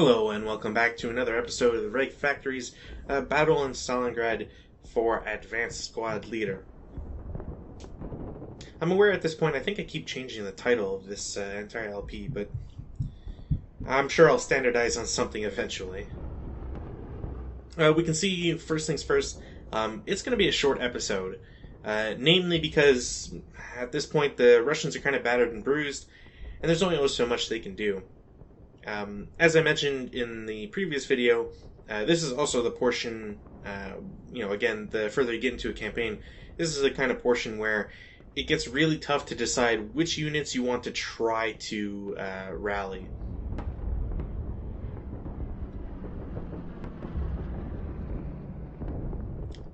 Hello and welcome back to another episode of the Reich Factory's Battle in Stalingrad for Advanced Squad Leader. I'm aware at this point I think I keep changing the title of this entire LP, but I'm sure I'll standardize on something eventually. We can see, first things first, it's going to be a short episode, namely because at this point the Russians are kind of battered and bruised, and there's only so much they can do. As I mentioned in the previous video, this is also the portion, again, the further you get into a campaign, this is the kind of portion where it gets really tough to decide which units you want to try to rally.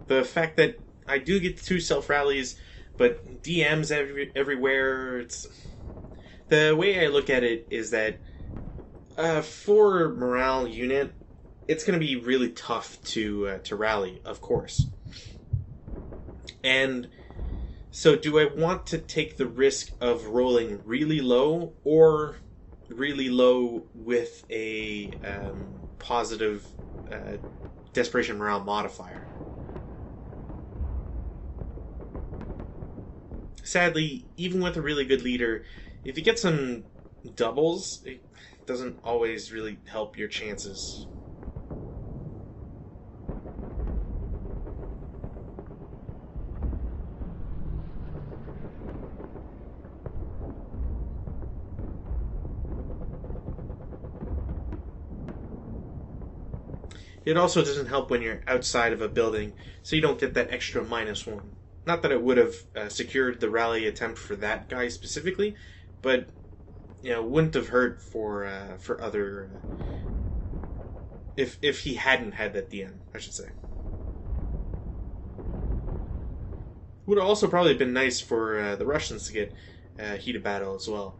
The fact that I do get 2 self-rallies, but DMs everywhere, the way I look at it is that for morale unit, it's going to be really tough to rally, of course. And so do I want to take the risk of rolling really low or really low with a positive desperation morale modifier? Sadly, even with a really good leader, if you get some doubles, it doesn't always really help your chances. It also doesn't help when you're outside of a building, so you don't get that extra -1. Not that it would have secured the rally attempt for that guy specifically, but wouldn't have hurt for other if he hadn't had that DM, I should say. Would have also probably been nice for the Russians to get heated battle as well.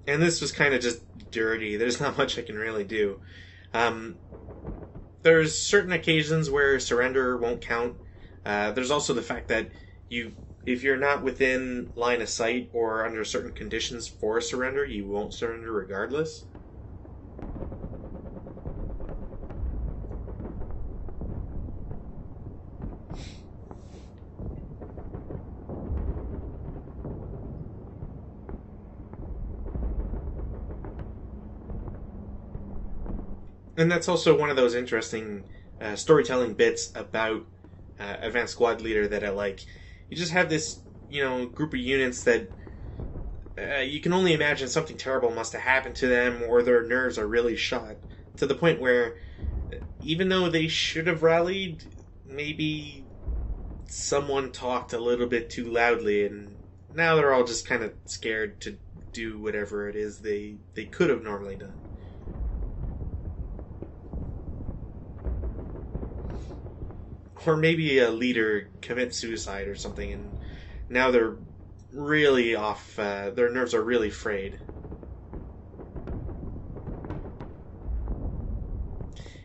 And this was kind of just dirty. There's not much I can really do. There's certain occasions where surrender won't count. There's also the fact that if you're not within line of sight or under certain conditions for surrender, you won't surrender regardless. And that's also one of those interesting storytelling bits about Advanced Squad Leader that I like. You just have this, group of units that you can only imagine something terrible must have happened to them, or their nerves are really shot, to the point where even though they should have rallied, maybe someone talked a little bit too loudly, and now they're all just kind of scared to do whatever it is they could have normally done. Or maybe a leader commits suicide or something, and now they're really off, their nerves are really frayed.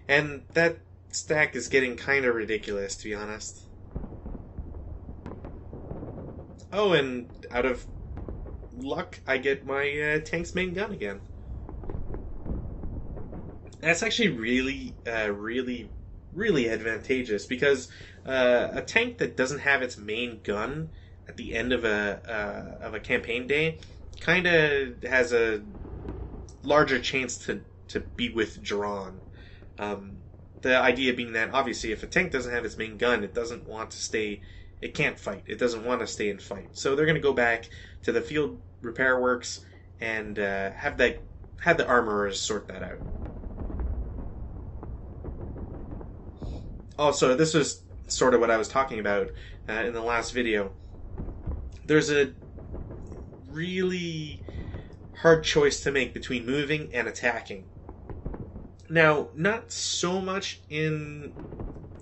And that stack is getting kind of ridiculous, to be honest. Oh, and out of luck, I get my tank's main gun again. That's actually really advantageous, because a tank that doesn't have its main gun at the end of a campaign day kind of has a larger chance to be withdrawn. The idea being that obviously if a tank doesn't have its main gun, it doesn't want to stay. It can't fight. It doesn't want to stay and fight. So they're going to go back to the field repair works and have the armorers sort that out. Also, this was sort of what I was talking about in the last video. There's a really hard choice to make between moving and attacking. Now, not so much in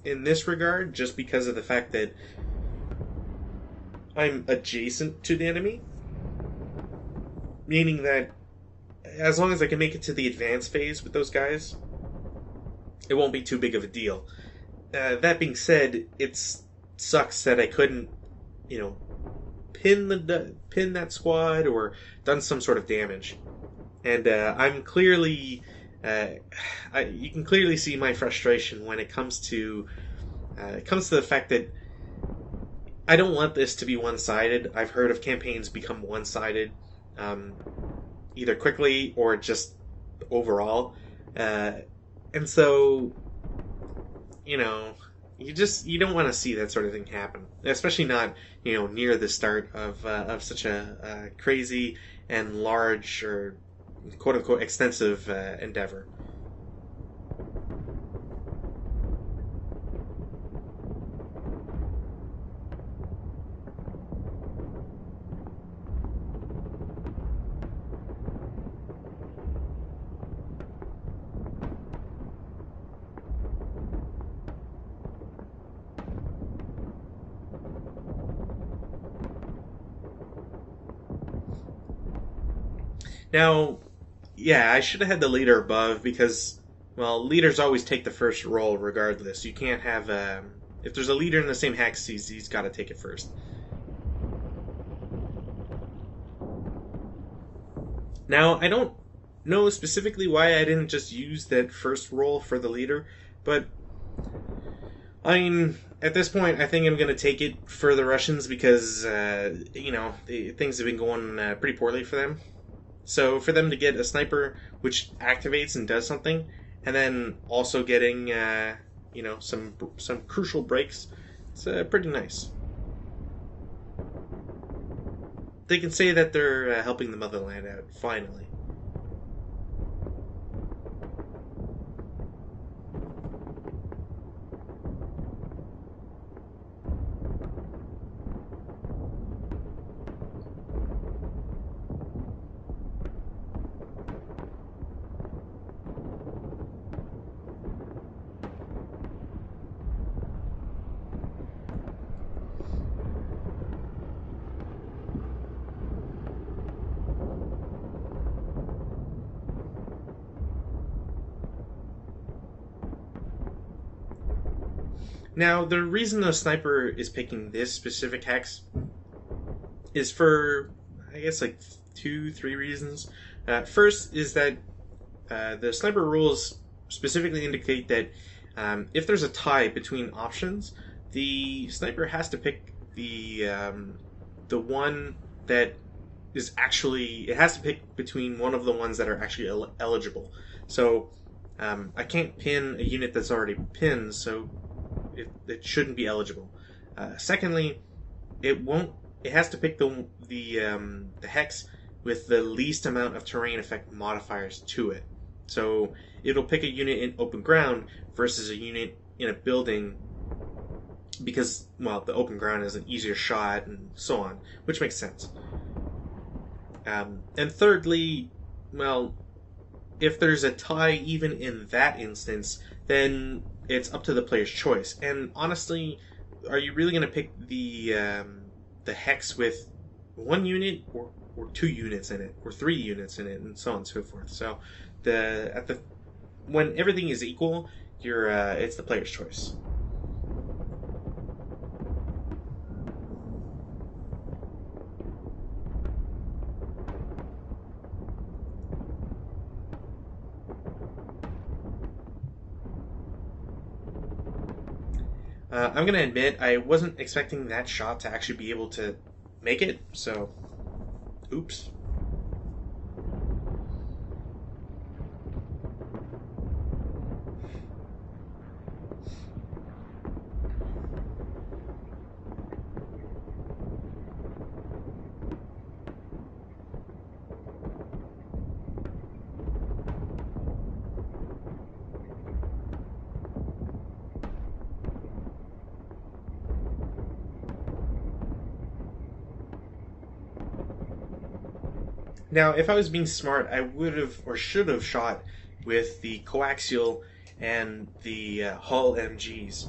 this regard, just because of the fact that I'm adjacent to the enemy. Meaning that as long as I can make it to the advanced phase with those guys, it won't be too big of a deal. That being said, it sucks that I couldn't, pin the pinned that squad or done some sort of damage. And I'm clearly, you can clearly see my frustration when it comes to the fact that I don't want this to be one-sided. I've heard of campaigns become one-sided, um, either quickly or just overall, and so you know you don't want to see that sort of thing happen, especially not near the start of such a crazy and large or quote unquote extensive endeavor. Now, yeah, I should have had the leader above because, well, leaders always take the first role regardless. You can't have if there's a leader in the same hex, he's got to take it first. Now, I don't know specifically why I didn't just use that first role for the leader, but I mean, at this point, I think I'm going to take it for the Russians because, things have been going pretty poorly for them. So for them to get a sniper which activates and does something, and then also getting, some crucial breaks, it's pretty nice. They can say that they're helping the motherland out, finally. Now, the reason the sniper is picking this specific hex is for, I guess, like two, three reasons. First is that the sniper rules specifically indicate that if there's a tie between options, the sniper has to pick the one that is actually, it has to pick between one of the ones that are actually eligible. So I can't pin a unit that's already pinned, so it shouldn't be eligible. Secondly, it won't. It has to pick the hex with the least amount of terrain effect modifiers to it. So it'll pick a unit in open ground versus a unit in a building because, well, the open ground is an easier shot and so on, which makes sense. And thirdly, well, if there's a tie even in that instance, then it's up to the player's choice. And honestly, are you really going to pick the hex with one unit or two units in it, or three units in it, and so on and so forth? So when everything is equal, it's the player's choice. I'm going to admit I wasn't expecting that shot to actually be able to make it, so oops. Now, if I was being smart, I would have or should have shot with the coaxial and the hull MGs,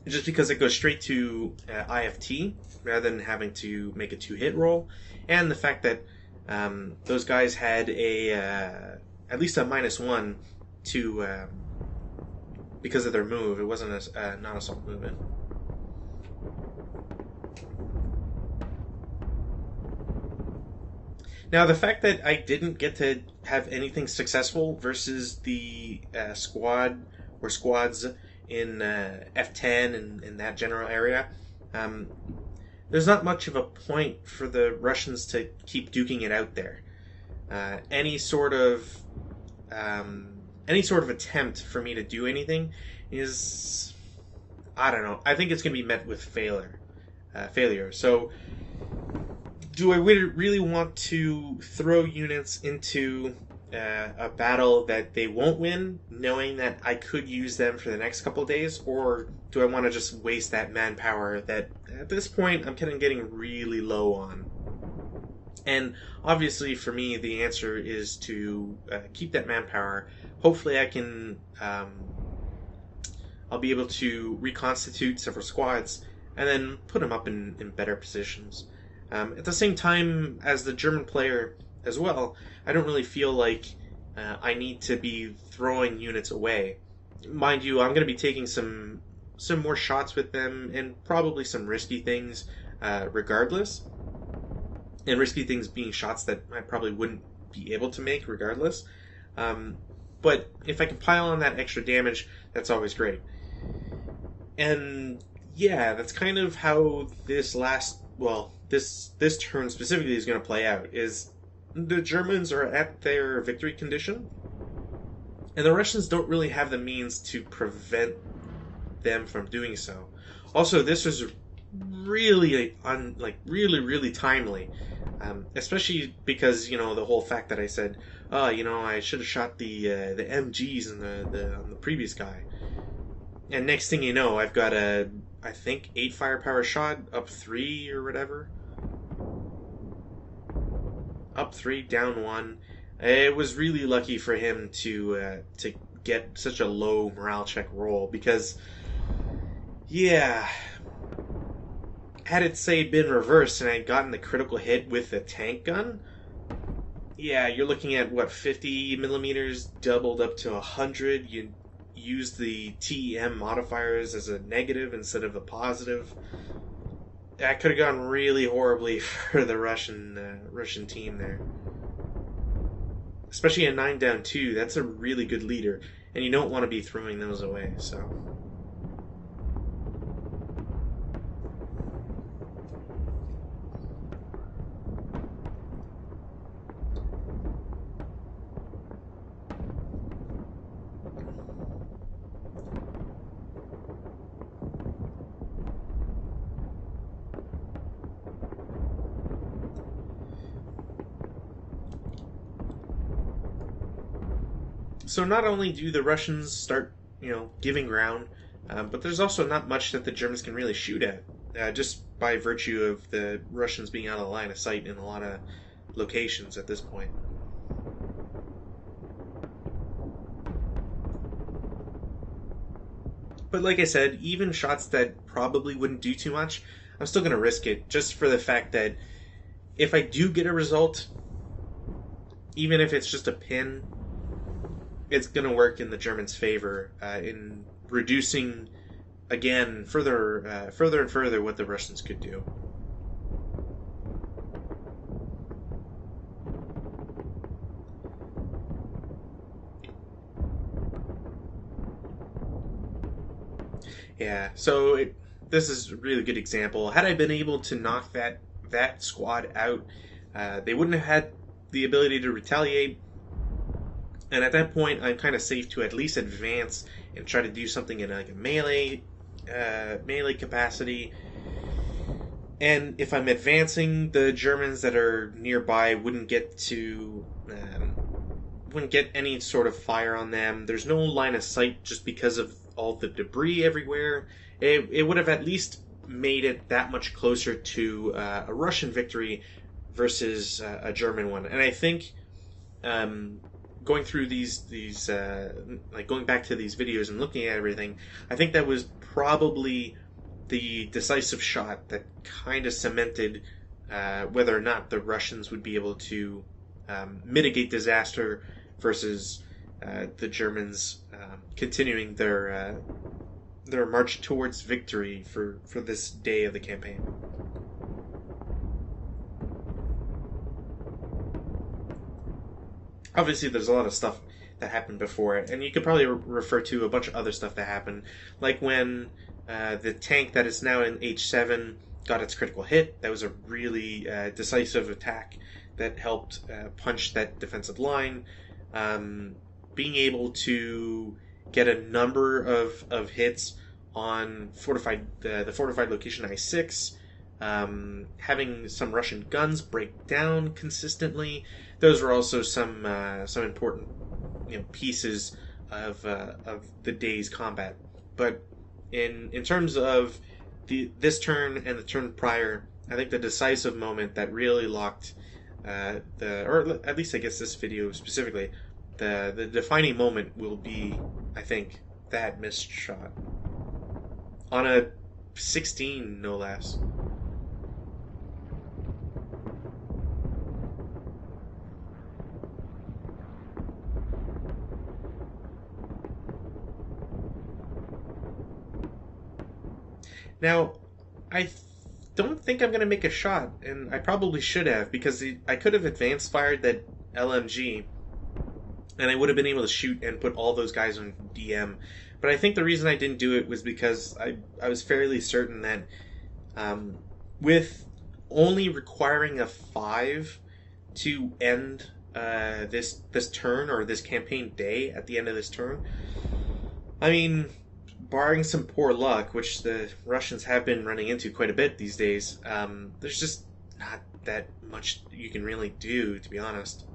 just because it goes straight to IFT rather than having to make a two-hit roll, and the fact that those guys had at least a -1 to because of their move. It wasn't a non-assault movement. Now, the fact that I didn't get to have anything successful versus the squad or squads in F10 and in that general area, um, there's not much of a point for the Russians to keep duking it out there. Uh, any sort of any sort of attempt for me to do anything is, I don't know. I think it's going to be met with failure. So, do I really want to throw units into a battle that they won't win, knowing that I could use them for the next couple of days, or do I want to just waste that manpower that at this point I'm kind of getting really low on? And obviously, for me, the answer is to keep that manpower. Hopefully, I'll be able to reconstitute several squads and then put them up in better positions. At the same time, as the German player as well, I don't really feel like I need to be throwing units away. Mind you, I'm going to be taking some more shots with them and probably some risky things, regardless. And risky things being shots that I probably wouldn't be able to make regardless. But if I can pile on that extra damage, that's always great. And yeah, that's kind of how this this turn specifically is going to play out. Is the Germans are at their victory condition, and the Russians don't really have the means to prevent them from doing so. Also, this was really really timely, especially because the whole fact that I said, I should have shot the MGs on the previous guy, and next thing you know, I've got I think 8 firepower shot up 3 or whatever, up 3 down 1. It was really lucky for him to get such a low morale check roll because, yeah, had it say been reversed and I'd gotten the critical hit with the tank gun, yeah, you're looking at what, 50 millimeters doubled up to 100. You use the TEM modifiers as a negative instead of a positive. That could have gone really horribly for the Russian team there. Especially a 9 down 2, that's a really good leader, and you don't want to be throwing those away, so. So not only do the Russians start, giving ground, but there's also not much that the Germans can really shoot at, just by virtue of the Russians being out of line of sight in a lot of locations at this point. But like I said, even shots that probably wouldn't do too much, I'm still going to risk it, just for the fact that if I do get a result, even if it's just a pin, it's going to work in the Germans' favor in reducing, again, further and further what the Russians could do. Yeah, so this is a really good example. Had I been able to knock that squad out, they wouldn't have had the ability to retaliate. And at that point, I'm kind of safe to at least advance and try to do something in like a melee capacity. And if I'm advancing, the Germans that are nearby wouldn't get any sort of fire on them. There's no line of sight just because of all the debris everywhere. It would have at least made it that much closer to a Russian victory versus a German one. And I think going through going back to these videos and looking at everything, I think that was probably the decisive shot that kind of cemented whether or not the Russians would be able to mitigate disaster versus the Germans continuing their march towards victory for this day of the campaign. Obviously, there's a lot of stuff that happened before it, and you could probably refer to a bunch of other stuff that happened, like when the tank that is now in H7 got its critical hit. That was a really decisive attack that helped punch that defensive line. Being able to get a number of hits on the fortified location I6, having some Russian guns break down consistently. Those were also some important pieces of the day's combat. But in terms of this turn and the turn prior, I think the decisive moment that really locked or at least I guess this video specifically, the defining moment will be, I think, that missed shot on a 16, no less. Now, don't think I'm going to make a shot, and I probably should have, because I could have advanced fired that LMG, and I would have been able to shoot and put all those guys on DM. But I think the reason I didn't do it was because I was fairly certain that with only requiring a 5 to end this turn, or this campaign day at the end of this turn, I mean, barring some poor luck, which the Russians have been running into quite a bit these days, there's just not that much you can really do, to be honest.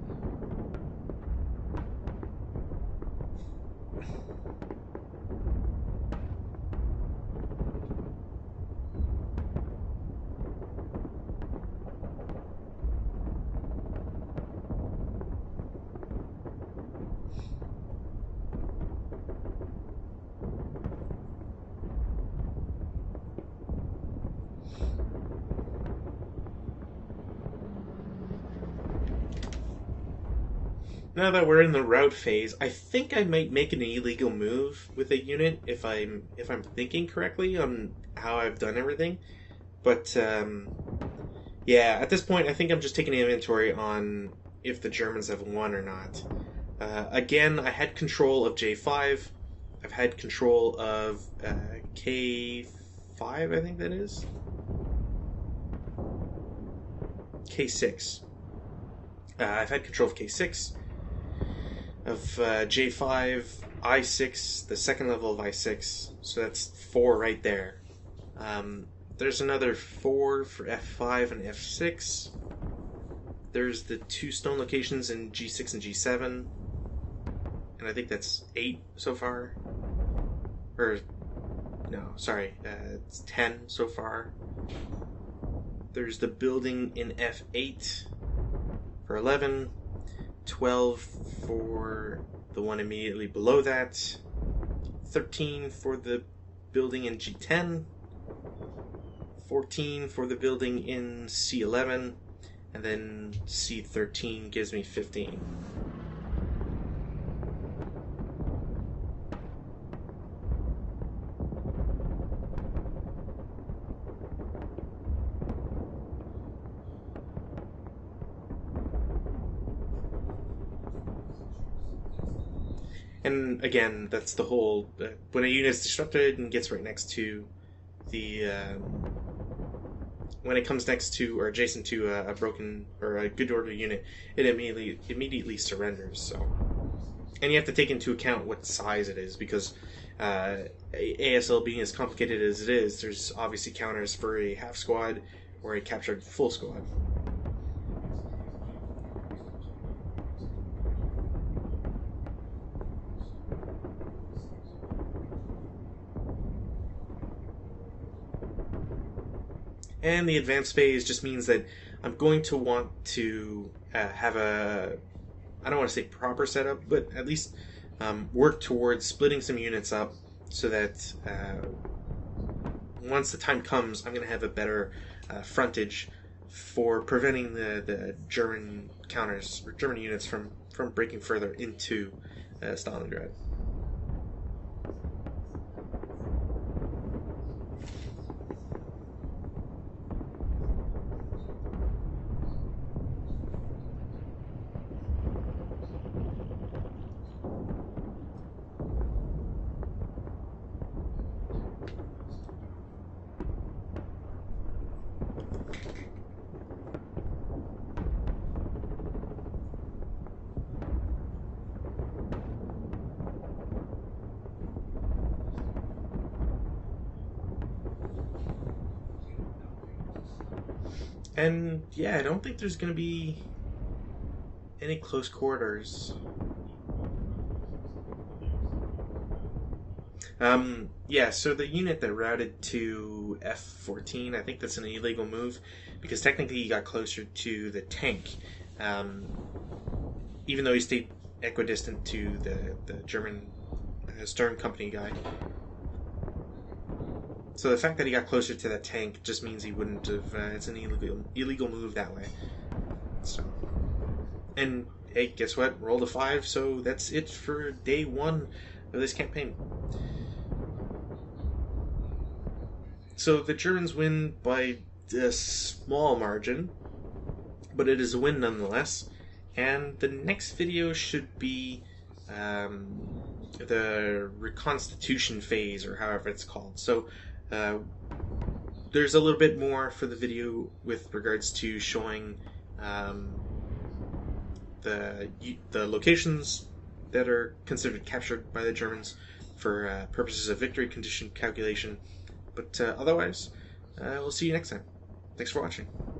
Now that we're in the route phase, I think I might make an illegal move with a unit if I'm thinking correctly on how I've done everything. But yeah, at this point, I think I'm just taking inventory on if the Germans have won or not. Again, I had control of J5. I've had control of K5, I think that is. K6. I've had control of K6. Of J5, I6, the second level of I6, so that's 4 right there. There's another 4 for F5 and F6. There's the 2 stone locations in G6 and G7, and I think that's 8 so far. Or, no, sorry, it's 10 so far. There's the building in F8 for 11. 12 for the one immediately below that, 13 for the building in G10, 14 for the building in C11, and then C13 gives me 15. And again, that's the whole, when a unit is disrupted and gets right next to the, when it comes next to or adjacent to a broken or a good order unit, it immediately surrenders. So, and you have to take into account what size it is, because ASL being as complicated as it is, there's obviously counters for a half squad or a captured full squad. And the advanced phase just means that I'm going to want to have a, I don't want to say proper setup, but at least work towards splitting some units up so that once the time comes, I'm going to have a better frontage for preventing the German counters or German units from breaking further into Stalingrad. And yeah, I don't think there's going to be any close quarters. Yeah, so the unit that routed to F-14, I think that's an illegal move because technically he got closer to the tank, um, even though he stayed equidistant to the German Stern Company guy. So the fact that he got closer to that tank just means he wouldn't have. It's an illegal move that way. So, and hey, guess what? Rolled a 5, so that's it for day 1 of this campaign. So the Germans win by a small margin, but it is a win nonetheless. And the next video should be the reconstitution phase, or however it's called. So there's a little bit more for the video with regards to showing the locations that are considered captured by the Germans for purposes of victory condition calculation. But otherwise, we'll see you next time. Thanks for watching.